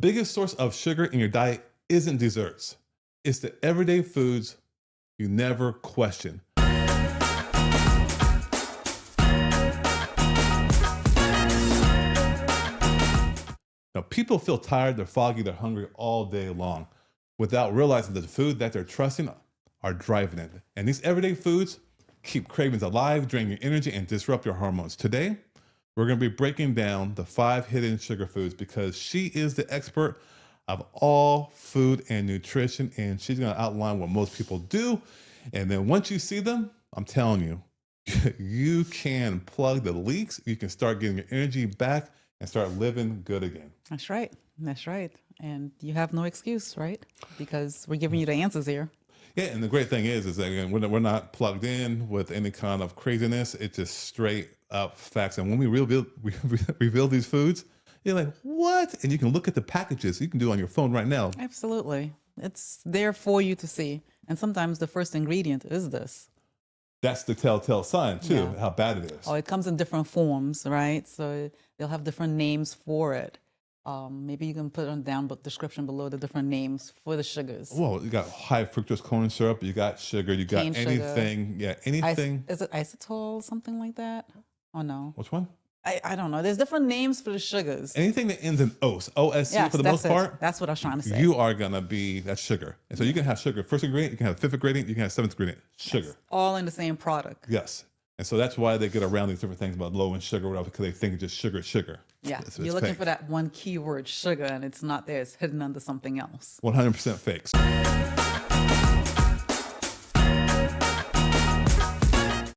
biggest source of sugar in your diet isn't desserts. It's the everyday foods you never question. Now, people feel tired, they're foggy, they're hungry all day long without realizing that the food that they're trusting are driving it. And these everyday foods keep cravings alive, drain your energy, and disrupt your hormones. Today, we're going to be breaking down the 5 hidden sugar foods because she is the expert of all food and nutrition, and she's going to outline what most people do. And then once you see them, I'm telling you, you can plug the leaks, you can start getting your energy back and start living good again. That's right. That's right. And you have no excuse, right? Because we're giving you the answers here. Yeah, and the great thing is that again, we're not plugged in with any kind of craziness. It's just straight up facts. And when we reveal these foods, you're like, what? And you can look at the packages. You can do it on your phone right now. Absolutely. It's there for you to see. And sometimes the first ingredient is this. That's the telltale sign, too, Yeah. how bad it is. Oh, it comes in different forms, right? So they'll have different names for it. Maybe you can put on down but description below the different names for the sugars. Well, you got high fructose corn syrup, you got sugar, you got Cane anything. sugar. Yeah, anything. Is it isotol, something like that? Oh, no. Which one? I don't know. There's different names for the sugars. Anything that ends in OS, OSC Yes, for the that's most part. That's what I was trying to say. You are going to be, that's sugar. And so you can have sugar, first ingredient, you can have fifth ingredient, you can have seventh ingredient, sugar. Yes, all in the same product. Yes. And so that's why they get around these different things about low in sugar, whatever, because they think it's just sugar, sugar. Yeah, It's you're looking fake. for that one keyword, sugar, and it's not there. It's hidden under something else. 100% fakes.